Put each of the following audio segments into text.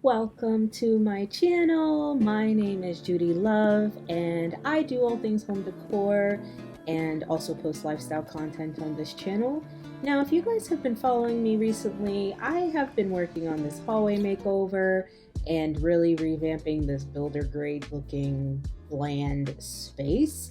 Welcome to my channel. My name is Judy Love and I do all things home decor and also post lifestyle content on this channel. Now, if you guys have been following me recently, I have been working on this hallway makeover and really revamping this builder grade looking bland space.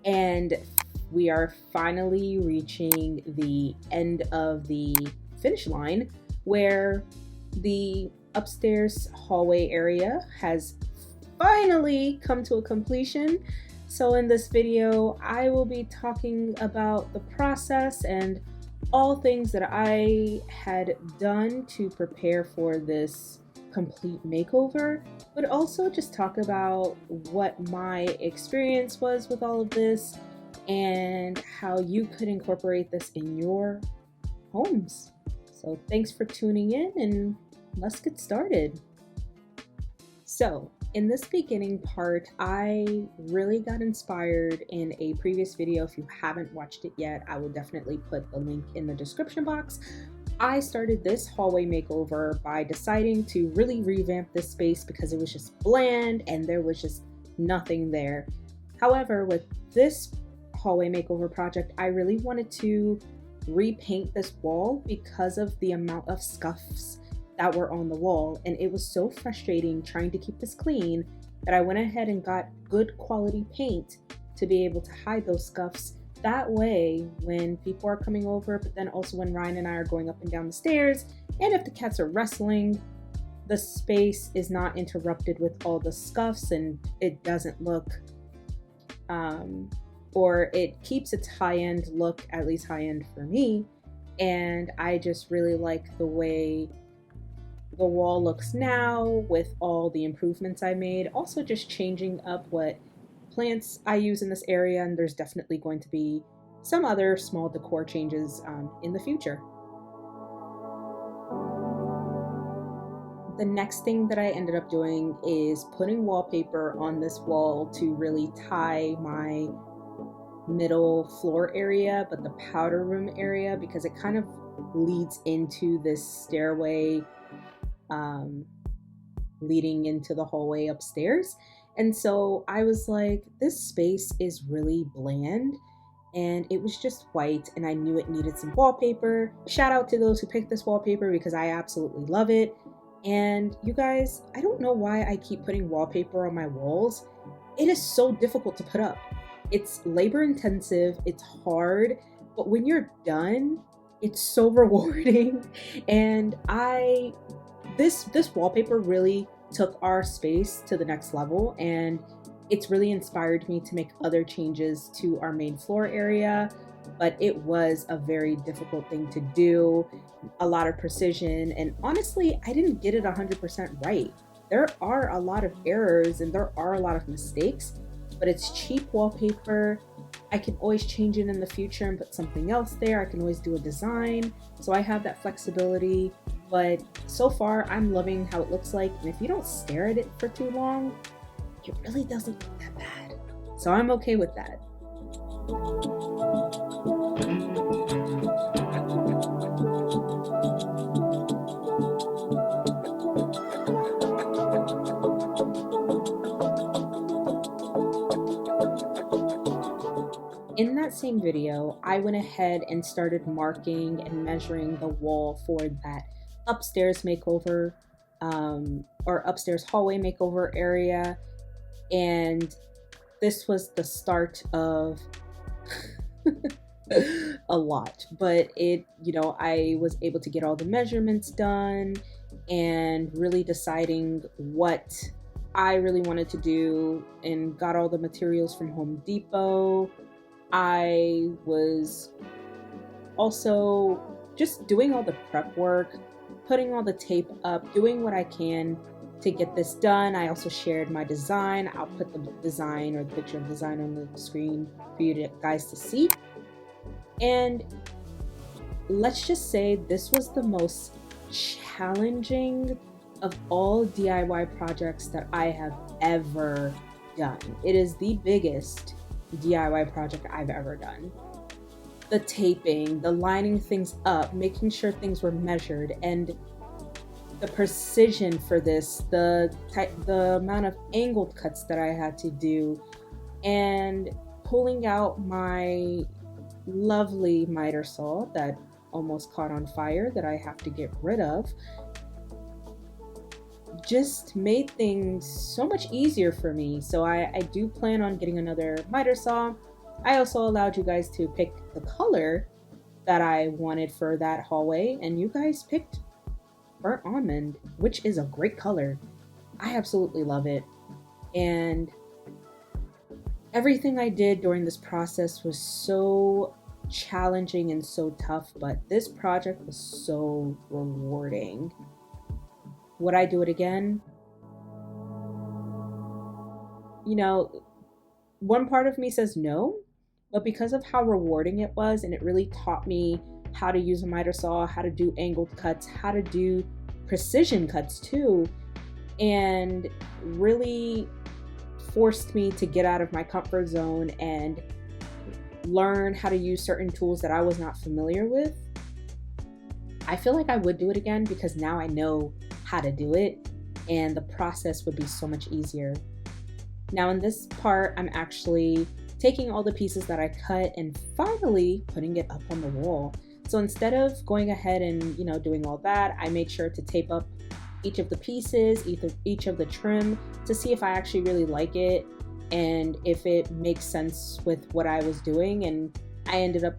And we are finally reaching the end of the finish line where the upstairs hallway area has finally come to a completion. So in this video, I will be talking about the process and all things that I had done to prepare for this complete makeover, but also just talk about what my experience was with all of this and how you could incorporate this in your homes. So thanks for tuning in and let's get started. So in this beginning part, I really got inspired in a previous video. If you haven't watched it yet, I will definitely put the link in the description box. I started this hallway makeover by deciding to really revamp this space because it was just bland and there was just nothing there. However, with this hallway makeover project, I really wanted to repaint this wall because of the amount of scuffs that were on the wall, and it was so frustrating trying to keep this clean that I went ahead and got good quality paint to be able to hide those scuffs. That way, when people are coming over, but then also when Ryan and I are going up and down the stairs, and if the cats are wrestling, the space is not interrupted with all the scuffs and it doesn't look or it keeps its high-end look, at least high-end for me. And I just really like the way the wall looks now with all the improvements I made. Also just changing up what plants I use in this area, and there's definitely going to be some other small decor changes in the future. The next thing that I ended up doing is putting wallpaper on this wall to really tie my middle floor area, but the powder room area, because it kind of leads into this stairway leading into the hallway upstairs. And so I was like, this space is really bland and it was just white and I knew it needed some wallpaper. Shout out to those who picked this wallpaper because I absolutely love it. And you guys, I don't know why I keep putting wallpaper on my walls. It is so difficult to put up. It's labor intensive, it's hard, but when you're done, it's so rewarding. And this wallpaper really took our space to the next level, and it's really inspired me to make other changes to our main floor area, but it was a very difficult thing to do, a lot of precision, and honestly, I didn't get it 100% right. There are a lot of errors and there are a lot of mistakes, but it's cheap wallpaper. I can always change it in the future and put something else there. I can always do a design, so I have that flexibility. But so far, I'm loving how it looks like, and if you don't stare at it for too long, it really doesn't look that bad. So I'm okay with that. In that same video, I went ahead and started marking and measuring the wall for that upstairs makeover or upstairs hallway makeover area, and this was the start of a lot, but I was able to get all the measurements done and really deciding what I really wanted to do, and got all the materials from Home Depot. I was also just doing all the prep work, putting all the tape up, doing what I can to get this done. I also shared my design. I'll put the design or the picture of the design on the screen for you guys to see. And let's just say this was the most challenging of all DIY projects that I have ever done. It is the biggest DIY project I've ever done. The taping, the lining things up, making sure things were measured, and the precision for this, the amount of angled cuts that I had to do, and pulling out my lovely miter saw that almost caught on fire that I have to get rid of, just made things so much easier for me. So I do plan on getting another miter saw. I also allowed you guys to pick the color that I wanted for that hallway, and you guys picked burnt almond, which is a great color. I absolutely love it. And everything I did during this process was so challenging and so tough, but this project was so rewarding. Would I do it again? You know, one part of me says no, but because of how rewarding it was, and it really taught me how to use a miter saw, how to do angled cuts, how to do precision cuts too, and really forced me to get out of my comfort zone and learn how to use certain tools that I was not familiar with. I feel like I would do it again because now I know how to do it and the process would be so much easier. Now in this part, I'm actually taking all the pieces that I cut and finally putting it up on the wall. So instead of going ahead and, doing all that, I made sure to tape up each of the pieces, each of the trim, to see if I actually really like it and if it makes sense with what I was doing. And I ended up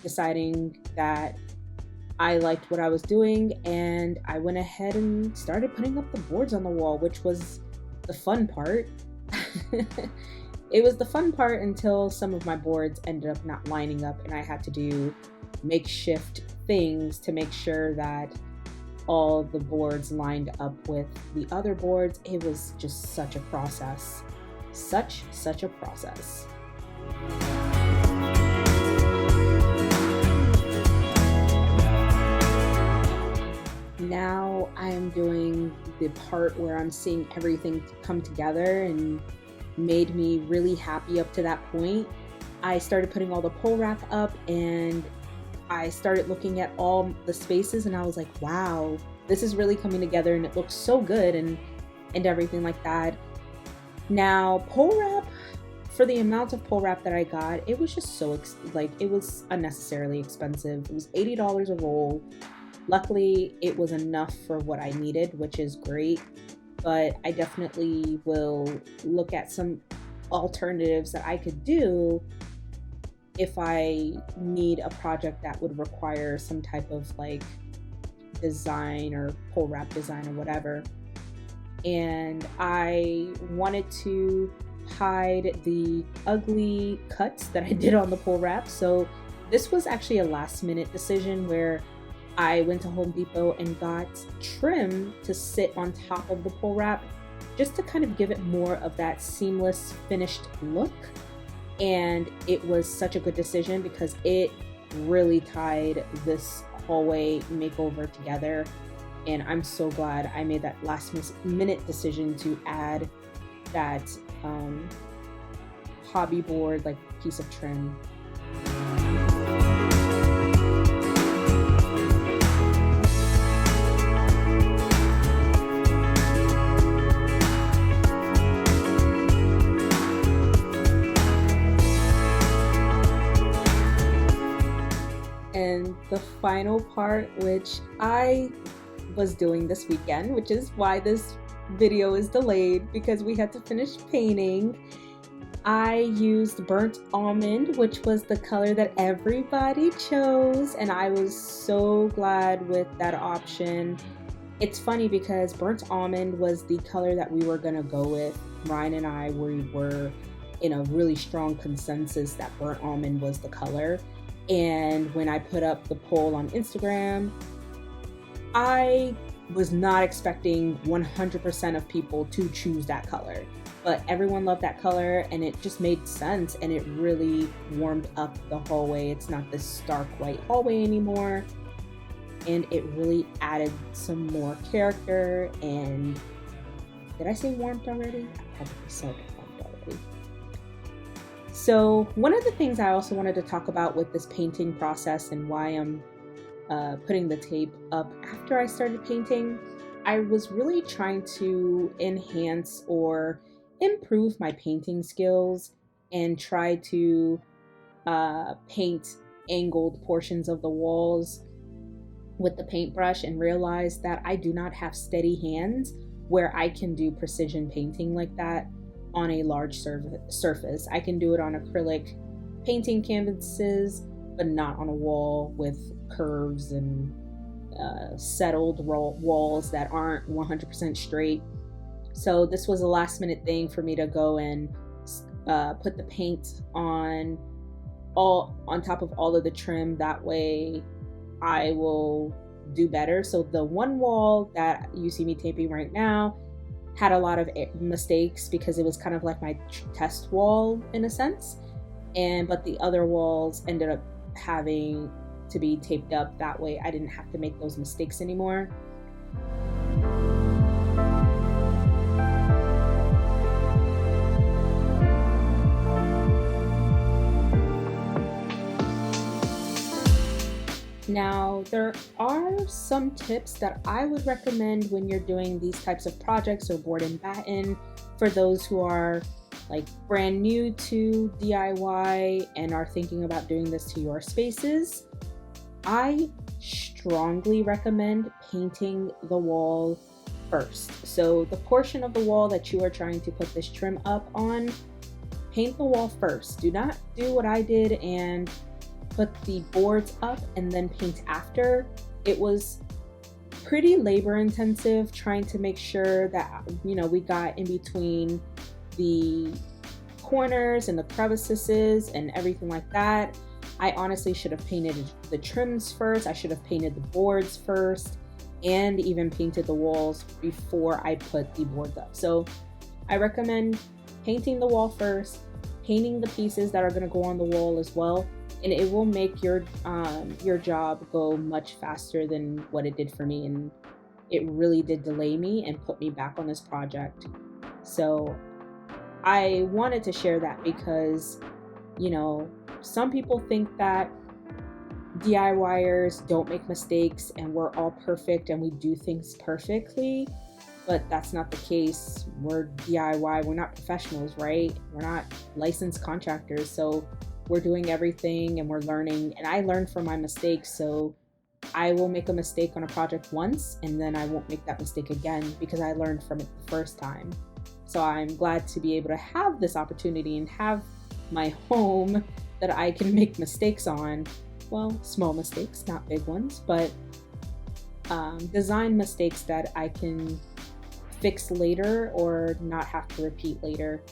deciding that I liked what I was doing, and I went ahead and started putting up the boards on the wall, which was the fun part. It was the fun part until some of my boards ended up not lining up, and I had to do makeshift things to make sure that all the boards lined up with the other boards. It was just such a process. Such a process. Now I am doing the part where I'm seeing everything come together, and made me really happy up to that point. I started putting all the pole wrap up, and I started looking at all the spaces, and I was like, wow, this is really coming together, and it looks so good, and everything like that. Now, pole wrap, for the amount of pole wrap that I got, it was just so it was unnecessarily expensive. It was $80 a roll. Luckily, it was enough for what I needed, which is great, but I definitely will look at some alternatives that I could do if I need a project that would require some type of design or pole wrap design or whatever. And I wanted to hide the ugly cuts that I did on the pole wrap. So this was actually a last minute decision where I went to Home Depot and got trim to sit on top of the pole wrap, just to kind of give it more of that seamless finished look. And it was such a good decision because it really tied this hallway makeover together. And I'm so glad I made that last minute decision to add that hobby board piece of trim. And the final part, which I was doing this weekend, which is why this video is delayed, because we had to finish painting. I used burnt almond, which was the color that everybody chose, and I was so glad with that option. It's funny because burnt almond was the color that we were gonna go with. Ryan and I, we were in a really strong consensus that burnt almond was the color. And when I put up the poll on Instagram, I was not expecting 100% of people to choose that color, but everyone loved that color, and it just made sense, and it really warmed up the hallway. It's not this stark white hallway anymore, and it really added some more character. And did I say warmth already? I probably said warmth already. So one of the things I also wanted to talk about with this painting process and why I'm putting the tape up after I started painting, I was really trying to enhance or improve my painting skills and try to paint angled portions of the walls with the paintbrush, and realize that I do not have steady hands where I can do precision painting like that on a large surface. I can do it on acrylic painting canvases, but not on a wall with curves and settled walls that aren't 100% straight. So this was a last minute thing for me to go and put the paint on top of all of the trim. That way I will do better. So the one wall that you see me taping right now had a lot of mistakes because it was kind of like my test wall in a sense, but the other walls ended up having to be taped up. That way I didn't have to make those mistakes anymore. Now, there are some tips that I would recommend when you're doing these types of projects or board and batten for those who are like brand new to DIY and are thinking about doing this to your spaces. I strongly recommend painting the wall first. So the portion of the wall that you are trying to put this trim up on, paint the wall first. Do not do what I did and put the boards up and then paint after. It was pretty labor intensive trying to make sure that, we got in between the corners and the crevices and everything like that. I honestly should have painted the trims first. I should have painted the boards first and even painted the walls before I put the boards up. So I recommend painting the wall first, painting the pieces that are going to go on the wall as well, and it will make your job go much faster than what it did for me. And it really did delay me and put me back on this project. So I wanted to share that because, some people think that DIYers don't make mistakes and we're all perfect and we do things perfectly, but that's not the case. We're DIY, we're not professionals, right? We're not licensed contractors, so we're doing everything and we're learning. And I learned from my mistakes, so I will make a mistake on a project once and then I won't make that mistake again because I learned from it the first time. So I'm glad to be able to have this opportunity and have my home that I can make mistakes on. Well, small mistakes, not big ones, but design mistakes that I can fix later or not have to repeat later.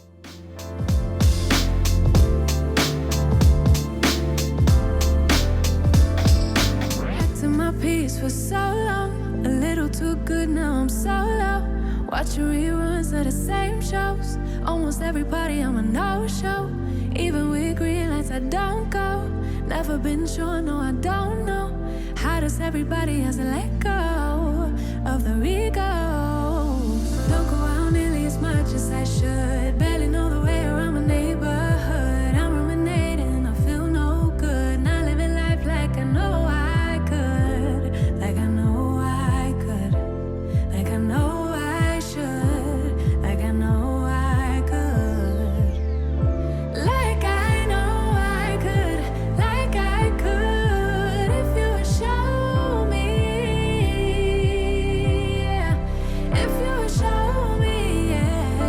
Practicing my piece for so long, a little too good, now I'm so low. Watching reruns of the same shows, almost every party I'm a no-show. Even with green lights I don't go. Never been sure, no I don't know. How does everybody has to let go of the egos? Don't go out nearly as much as I should. Barely know the way around my neighborhood. I'm ruminating, I feel no good. Not living life like I know I could. Like I know I could. Like I know I should. Like I know I could. Like I know I could. Like I could. If you would show me, yeah. If you would show me, yeah.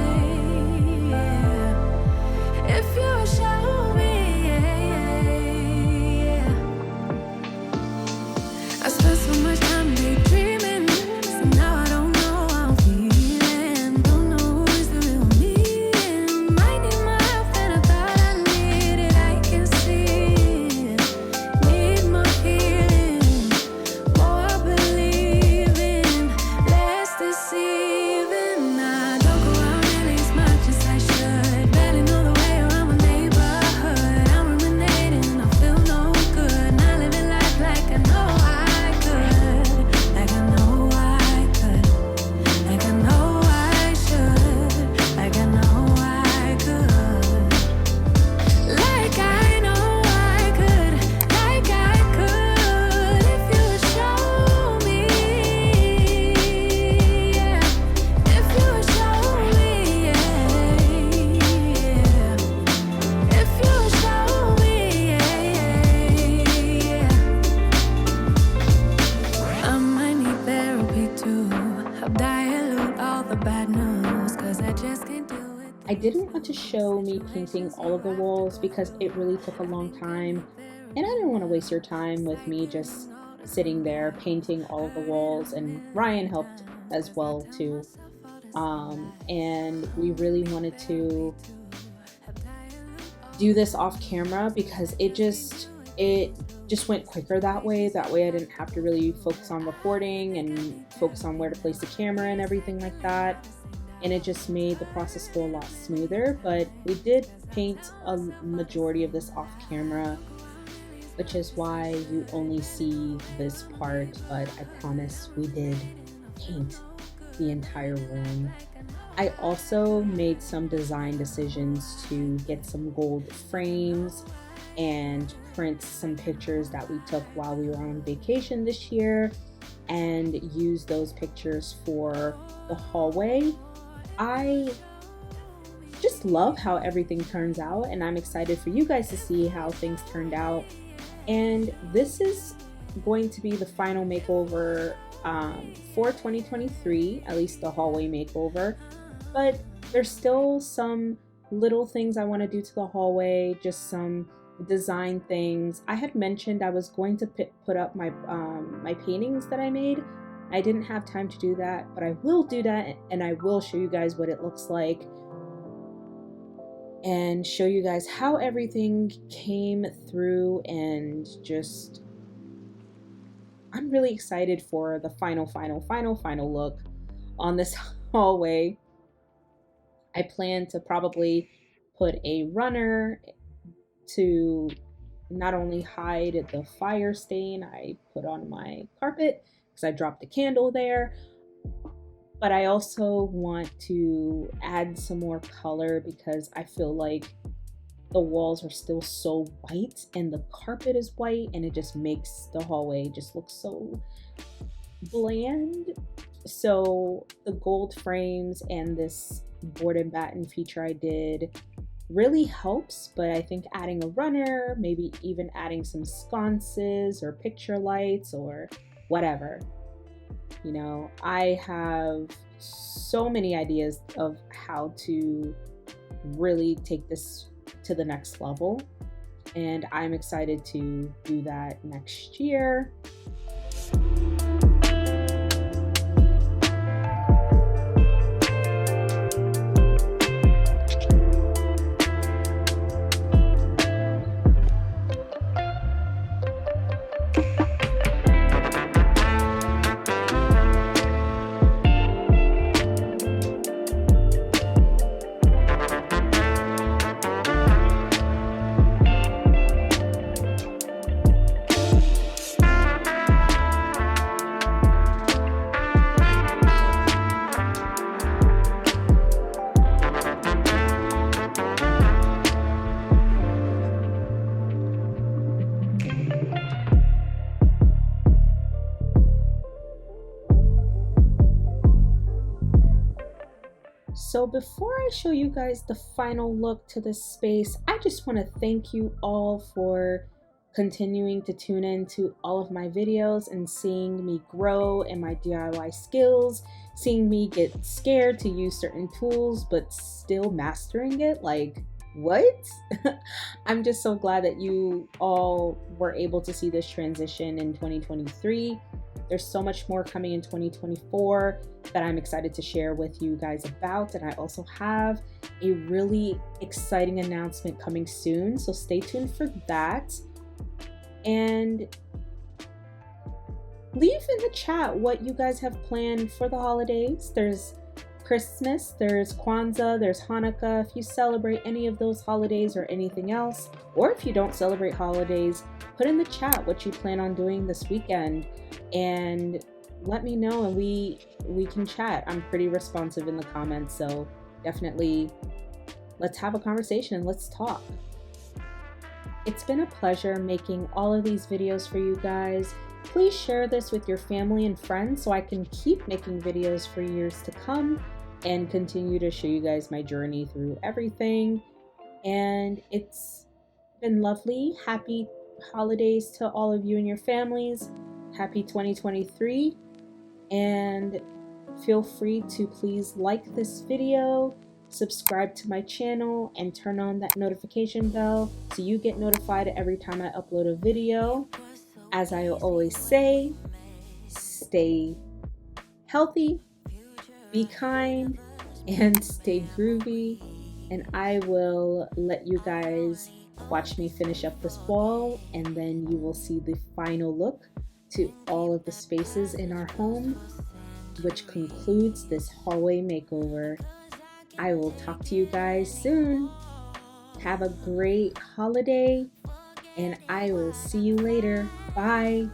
I didn't want to show me painting all of the walls because it really took a long time, and I didn't want to waste your time with me just sitting there painting all of the walls, and Ryan helped as well too. And we really wanted to do this off camera because it just went quicker that way. That way I didn't have to really focus on recording and focus on where to place the camera and everything like that. And it just made the process go a lot smoother. But we did paint a majority of this off camera, which is why you only see this part, but I promise we did paint the entire room. I also made some design decisions to get some gold frames and print some pictures that we took while we were on vacation this year and use those pictures for the hallway. I just love how everything turns out, and I'm excited for you guys to see how things turned out. And this is going to be the final makeover for 2023, at least the hallway makeover. But there's still some little things I want to do to the hallway, just some design things. I had mentioned I was going to put up my my paintings that I made. I didn't have time to do that, but I will do that, and I will show you guys what it looks like and show you guys how everything came through. And just, I'm really excited for the final look on this hallway. I plan to probably put a runner to not only hide the fire stain I put on my carpet because I dropped a candle there, but I also want to add some more color because I feel like the walls are still so white and the carpet is white, and it just makes the hallway just look so bland. So the gold frames and this board and batten feature I did really helps, but I think adding a runner, maybe even adding some sconces or picture lights or whatever. You know, I have so many ideas of how to really take this to the next level, and I'm excited to do that next year. So before I show you guys the final look to this space, I just want to thank you all for continuing to tune in to all of my videos and seeing me grow in my DIY skills, seeing me get scared to use certain tools but still mastering it. Like, what? I'm just so glad that you all were able to see this transition in 2023. There's so much more coming in 2024 that I'm excited to share with you guys about. And I also have a really exciting announcement coming soon, so stay tuned for that. And leave in the chat what you guys have planned for the holidays. There's Christmas, there's Kwanzaa, there's Hanukkah. If you celebrate any of those holidays or anything else, or if you don't celebrate holidays, put in the chat what you plan on doing this weekend and let me know, and we can chat. I'm pretty responsive in the comments, so definitely let's have a conversation and let's talk. It's been a pleasure making all of these videos for you guys. Please share this with your family and friends so I can keep making videos for years to come and continue to show you guys my journey through everything. And it's been lovely. Happy holidays to all of you and your families. Happy 2023. And feel free to please like this video, subscribe to my channel and turn on that notification bell so you get notified every time I upload a video. As I always say, stay healthy, be kind, and stay groovy. And I will let you guys watch me finish up this ball, and then you will see the final look to all of the spaces in our home, which concludes this hallway makeover. I will talk to you guys soon. Have a great holiday, and I will see you later. Bye.